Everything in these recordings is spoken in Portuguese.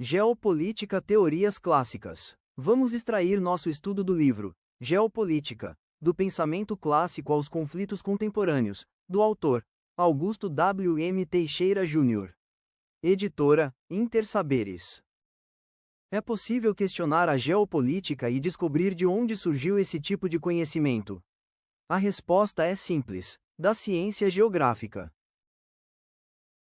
Geopolítica Teorias Clássicas. Vamos extrair nosso estudo do livro Geopolítica, do pensamento clássico aos conflitos contemporâneos, do autor Augusto W. M. Teixeira Jr. Editora Intersaberes. É possível questionar a geopolítica e descobrir de onde surgiu esse tipo de conhecimento? A resposta é simples: da ciência geográfica.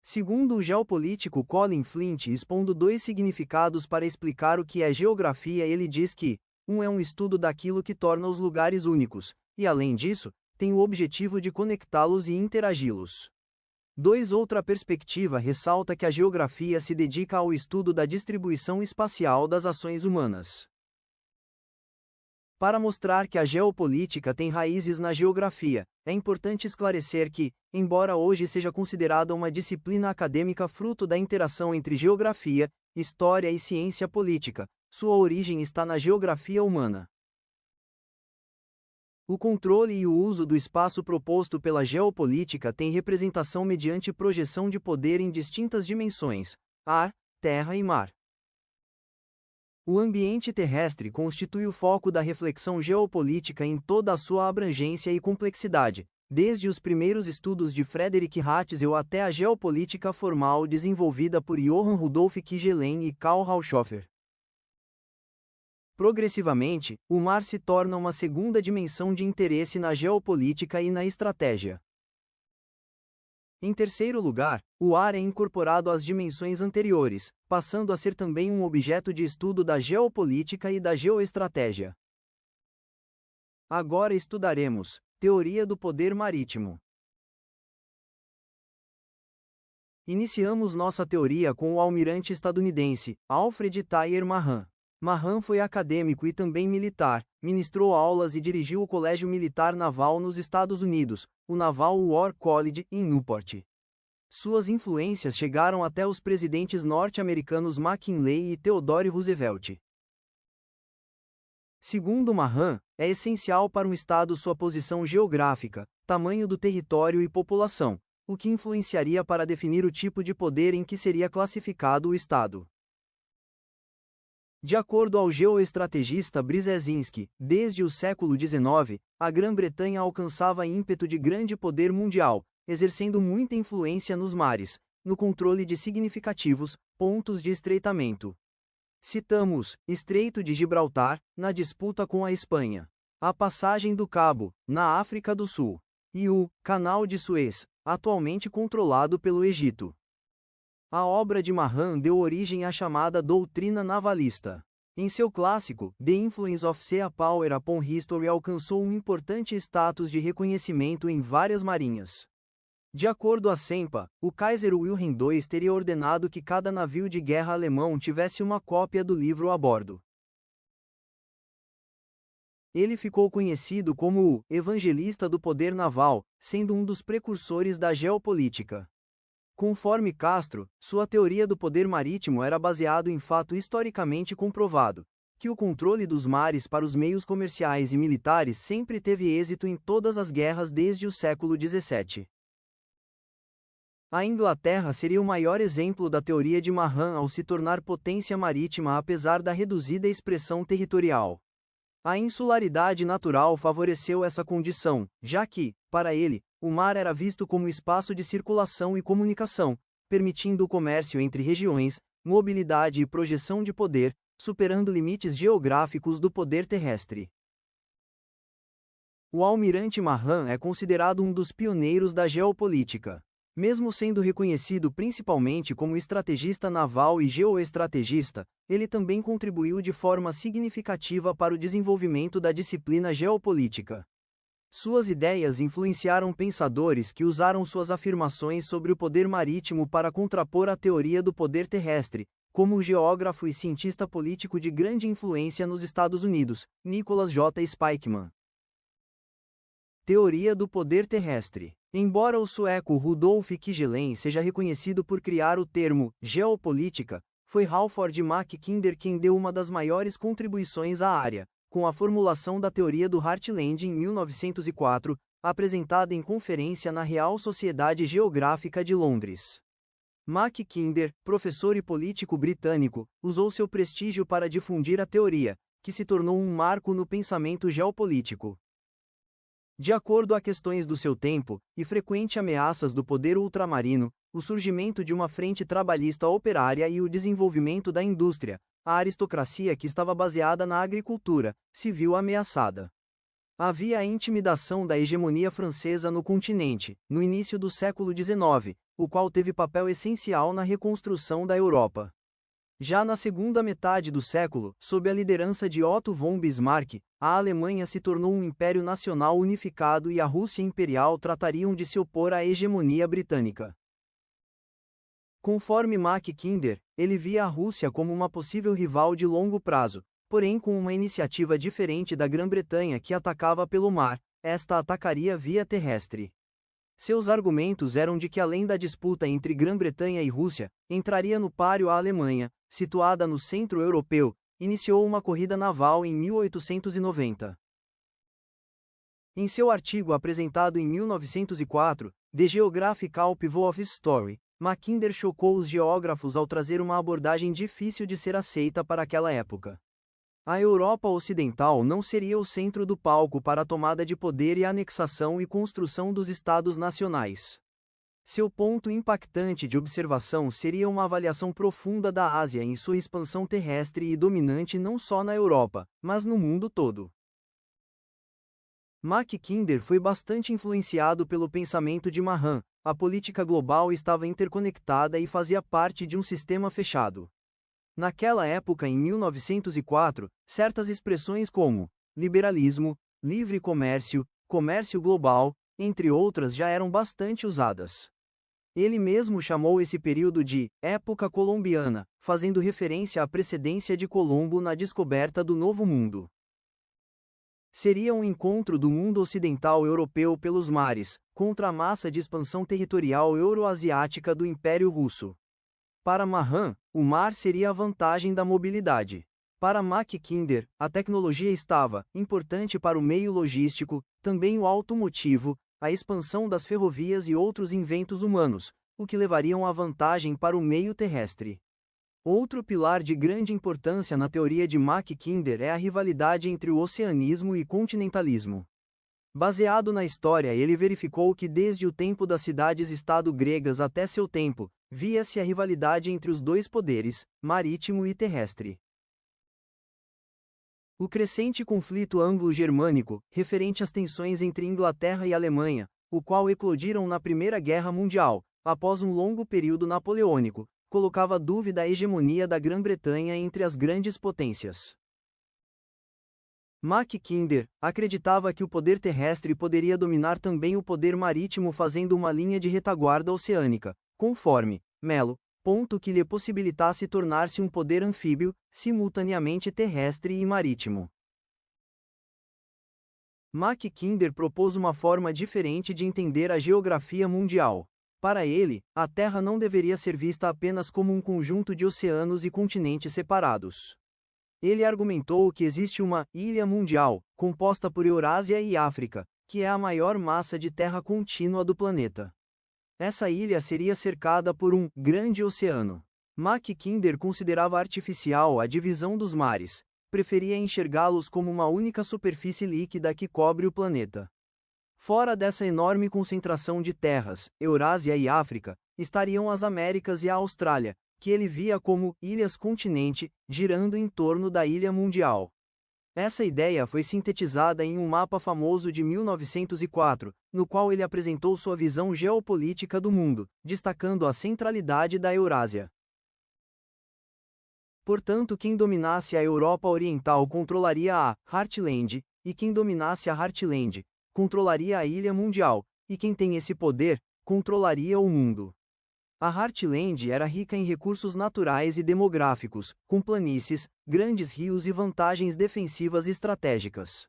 Segundo o geopolítico Colin Flint, expondo dois significados para explicar o que é geografia, ele diz que um é um estudo daquilo que torna os lugares únicos, e além disso, tem o objetivo de conectá-los e interagi-los. 2. Outra perspectiva ressalta que a geografia se dedica ao estudo da distribuição espacial das ações humanas. Para mostrar que a geopolítica tem raízes na geografia, é importante esclarecer que, embora hoje seja considerada uma disciplina acadêmica fruto da interação entre geografia, história e ciência política, sua origem está na geografia humana. O controle e o uso do espaço proposto pela geopolítica tem representação mediante projeção de poder em distintas dimensões: ar, terra e mar. O ambiente terrestre constitui o foco da reflexão geopolítica em toda a sua abrangência e complexidade, desde os primeiros estudos de Frederick Hatzel até a geopolítica formal desenvolvida por Johann Rudolf Kjellén e Karl Rauschofer. Progressivamente, o mar se torna uma segunda dimensão de interesse na geopolítica e na estratégia. Em terceiro lugar, o ar é incorporado às dimensões anteriores, passando a ser também um objeto de estudo da geopolítica e da geoestratégia. Agora estudaremos teoria do poder marítimo. Iniciamos nossa teoria com o almirante estadunidense Alfred Thayer Mahan. Mahan foi acadêmico e também militar, ministrou aulas e dirigiu o Colégio Militar Naval nos Estados Unidos, o Naval War College, em Newport. Suas influências chegaram até os presidentes norte-americanos McKinley e Theodore Roosevelt. Segundo Mahan, é essencial para um Estado sua posição geográfica, tamanho do território e população, o que influenciaria para definir o tipo de poder em que seria classificado o Estado. De acordo ao geoestrategista Brzezinski, desde o século XIX, a Grã-Bretanha alcançava ímpeto de grande poder mundial, exercendo muita influência nos mares, no controle de significativos pontos de estreitamento. Citamos Estreito de Gibraltar, na disputa com a Espanha, a Passagem do Cabo, na África do Sul, e o Canal de Suez, atualmente controlado pelo Egito. A obra de Mahan deu origem à chamada doutrina navalista. Em seu clássico, The Influence of Sea Power upon History, alcançou um importante status de reconhecimento em várias marinhas. De acordo a Sempa, o Kaiser Wilhelm II teria ordenado que cada navio de guerra alemão tivesse uma cópia do livro a bordo. Ele ficou conhecido como o evangelista do poder naval, sendo um dos precursores da geopolítica. Conforme Castro, sua teoria do poder marítimo era baseado em fato historicamente comprovado, que o controle dos mares para os meios comerciais e militares sempre teve êxito em todas as guerras desde o século XVII. A Inglaterra seria o maior exemplo da teoria de Mahan ao se tornar potência marítima apesar da reduzida expressão territorial. A insularidade natural favoreceu essa condição, já que, para ele, o mar era visto como espaço de circulação e comunicação, permitindo o comércio entre regiões, mobilidade e projeção de poder, superando limites geográficos do poder terrestre. O almirante Mahan é considerado um dos pioneiros da geopolítica. Mesmo sendo reconhecido principalmente como estrategista naval e geoestrategista, ele também contribuiu de forma significativa para o desenvolvimento da disciplina geopolítica. Suas ideias influenciaram pensadores que usaram suas afirmações sobre o poder marítimo para contrapor a teoria do poder terrestre, como o geógrafo e cientista político de grande influência nos Estados Unidos, Nicholas J. Spykman. Teoria do poder terrestre. Embora o sueco Rudolf Kjellén seja reconhecido por criar o termo geopolítica, foi Halford Mackinder quem deu uma das maiores contribuições à área, com a formulação da teoria do Heartland em 1904, apresentada em conferência na Real Sociedade Geográfica de Londres. Mackinder, professor e político britânico, usou seu prestígio para difundir a teoria, que se tornou um marco no pensamento geopolítico. De acordo a questões do seu tempo, e frequentes ameaças do poder ultramarino, o surgimento de uma frente trabalhista operária e o desenvolvimento da indústria, a aristocracia que estava baseada na agricultura, se viu ameaçada. Havia a intimidação da hegemonia francesa no continente, no início do século XIX, o qual teve papel essencial na reconstrução da Europa. Já na segunda metade do século, sob a liderança de Otto von Bismarck, a Alemanha se tornou um império nacional unificado e a Rússia imperial tratariam de se opor à hegemonia britânica. Conforme Mackinder, ele via a Rússia como uma possível rival de longo prazo, porém com uma iniciativa diferente da Grã-Bretanha que atacava pelo mar, esta atacaria via terrestre. Seus argumentos eram de que além da disputa entre Grã-Bretanha e Rússia, entraria no páreo a Alemanha, situada no centro europeu, iniciou uma corrida naval em 1890. Em seu artigo apresentado em 1904, The Geographical Pivot of Story, Mackinder chocou os geógrafos ao trazer uma abordagem difícil de ser aceita para aquela época. A Europa Ocidental não seria o centro do palco para a tomada de poder e a anexação e construção dos Estados nacionais. Seu ponto impactante de observação seria uma avaliação profunda da Ásia em sua expansão terrestre e dominante não só na Europa, mas no mundo todo. Mackinder foi bastante influenciado pelo pensamento de Mahan. A política global estava interconectada e fazia parte de um sistema fechado. Naquela época, em 1904, certas expressões como liberalismo, livre comércio, comércio global, entre outras já eram bastante usadas. Ele mesmo chamou esse período de época colombiana, fazendo referência à precedência de Colombo na descoberta do Novo Mundo. Seria um encontro do mundo ocidental europeu pelos mares, contra a massa de expansão territorial euroasiática do Império Russo. Para Mahan, o mar seria a vantagem da mobilidade. Para Mackinder, a tecnologia estava importante para o meio logístico, também o automotivo, a expansão das ferrovias e outros inventos humanos, o que levariam a vantagem para o meio terrestre. Outro pilar de grande importância na teoria de Mackinder é a rivalidade entre o oceanismo e continentalismo. Baseado na história, ele verificou que desde o tempo das cidades-estado gregas até seu tempo, via-se a rivalidade entre os dois poderes, marítimo e terrestre. O crescente conflito anglo-germânico, referente às tensões entre Inglaterra e Alemanha, o qual eclodiram na Primeira Guerra Mundial, após um longo período napoleônico, colocava dúvida a hegemonia da Grã-Bretanha entre as grandes potências. Mackinder acreditava que o poder terrestre poderia dominar também o poder marítimo fazendo uma linha de retaguarda oceânica, conforme Melo, ponto que lhe possibilitasse tornar-se um poder anfíbio, simultaneamente terrestre e marítimo. Mackinder propôs uma forma diferente de entender a geografia mundial. Para ele, a Terra não deveria ser vista apenas como um conjunto de oceanos e continentes separados. Ele argumentou que existe uma ilha mundial, composta por Eurásia e África, que é a maior massa de terra contínua do planeta. Essa ilha seria cercada por um grande oceano. Mackinder considerava artificial a divisão dos mares, preferia enxergá-los como uma única superfície líquida que cobre o planeta. Fora dessa enorme concentração de terras, Eurásia e África, estariam as Américas e a Austrália, que ele via como ilhas-continente, girando em torno da ilha mundial. Essa ideia foi sintetizada em um mapa famoso de 1904, no qual ele apresentou sua visão geopolítica do mundo, destacando a centralidade da Eurásia. Portanto, quem dominasse a Europa Oriental controlaria a Heartland, e quem dominasse a Heartland, controlaria a ilha mundial, e quem tem esse poder, controlaria o mundo. A Heartland era rica em recursos naturais e demográficos, com planícies, grandes rios e vantagens defensivas estratégicas.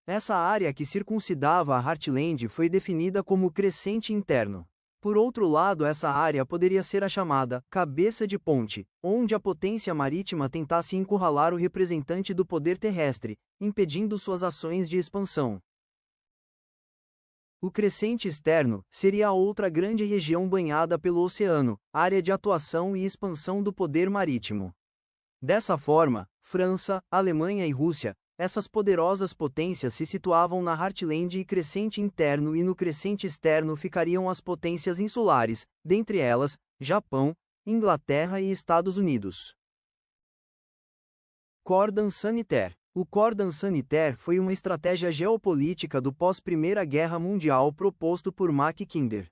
Essa área que circuncidava a Heartland foi definida como crescente interno. Por outro lado, essa área poderia ser a chamada cabeça de ponte, onde a potência marítima tentasse encurralar o representante do poder terrestre, impedindo suas ações de expansão. O crescente externo seria a outra grande região banhada pelo oceano, área de atuação e expansão do poder marítimo. Dessa forma, França, Alemanha e Rússia, essas poderosas potências se situavam na Heartland e crescente interno, e no crescente externo ficariam as potências insulares, dentre elas, Japão, Inglaterra e Estados Unidos. Cordon sanitaire. O cordon sanitaire foi uma estratégia geopolítica do pós-Primeira Guerra Mundial proposto por Mackinder.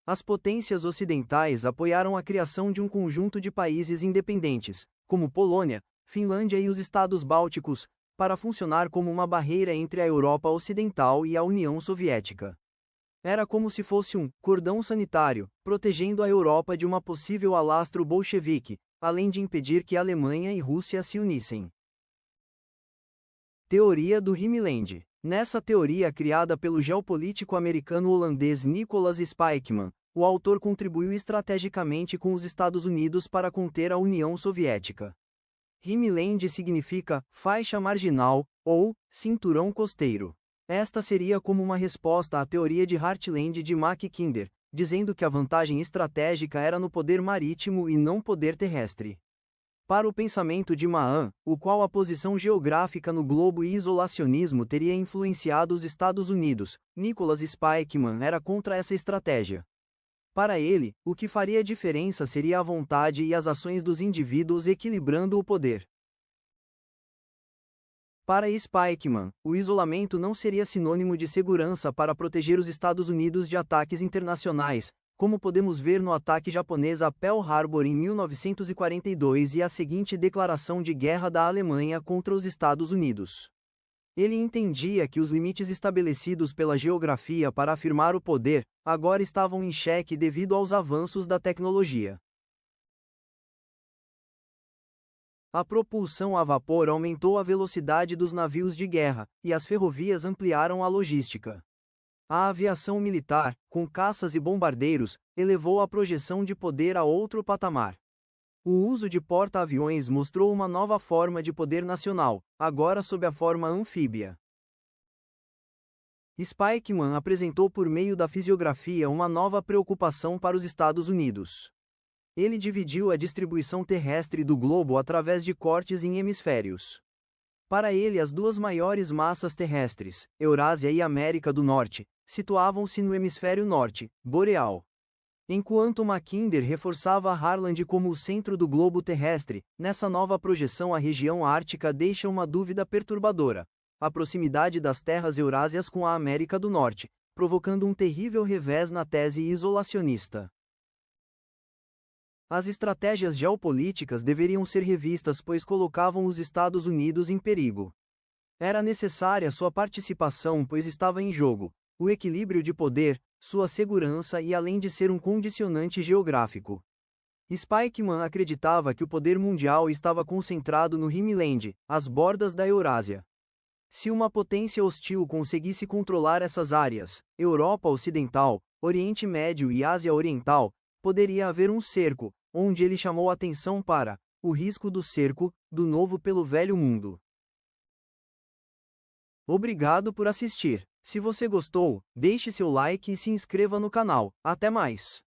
As potências ocidentais apoiaram a criação de um conjunto de países independentes, como Polônia, Finlândia e os Estados Bálticos, para funcionar como uma barreira entre a Europa Ocidental e a União Soviética. Era como se fosse um cordão sanitário, protegendo a Europa de uma possível alastro bolchevique, além de impedir que Alemanha e Rússia se unissem. Teoria do Rhineland. Nessa teoria criada pelo geopolítico americano-holandês Nicholas Spykman, o autor contribuiu estrategicamente com os Estados Unidos para conter a União Soviética. Rhineland significa faixa marginal, ou cinturão costeiro. Esta seria como uma resposta à teoria de Heartland de Mackinder, dizendo que a vantagem estratégica era no poder marítimo e não poder terrestre. Para o pensamento de Mahan, o qual a posição geográfica no globo e isolacionismo teria influenciado os Estados Unidos, Nicholas Spykman era contra essa estratégia. Para ele, o que faria diferença seria a vontade e as ações dos indivíduos equilibrando o poder. Para Spykman, o isolamento não seria sinônimo de segurança para proteger os Estados Unidos de ataques internacionais, como podemos ver no ataque japonês a Pearl Harbor em 1942 e a seguinte declaração de guerra da Alemanha contra os Estados Unidos. Ele entendia que os limites estabelecidos pela geografia para afirmar o poder, agora estavam em xeque devido aos avanços da tecnologia. A propulsão a vapor aumentou a velocidade dos navios de guerra, e as ferrovias ampliaram a logística. A aviação militar, com caças e bombardeiros, elevou a projeção de poder a outro patamar. O uso de porta-aviões mostrou uma nova forma de poder nacional, agora sob a forma anfíbia. Spykman apresentou por meio da fisiografia uma nova preocupação para os Estados Unidos. Ele dividiu a distribuição terrestre do globo através de cortes em hemisférios. Para ele, as duas maiores massas terrestres, Eurásia e América do Norte, situavam-se no hemisfério norte, boreal. Enquanto Mackinder reforçava Harland como o centro do globo terrestre, nessa nova projeção a região ártica deixa uma dúvida perturbadora: a proximidade das terras eurásias com a América do Norte, provocando um terrível revés na tese isolacionista. As estratégias geopolíticas deveriam ser revistas, pois colocavam os Estados Unidos em perigo. Era necessária sua participação, pois estava em jogo o equilíbrio de poder, sua segurança e além de ser um condicionante geográfico. Spykman acreditava que o poder mundial estava concentrado no Rhineland, às bordas da Eurásia. Se uma potência hostil conseguisse controlar essas áreas, Europa Ocidental, Oriente Médio e Ásia Oriental, poderia haver um cerco, onde ele chamou atenção para o risco do cerco, do novo pelo velho mundo. Obrigado por assistir. Se você gostou, deixe seu like e se inscreva no canal. Até mais!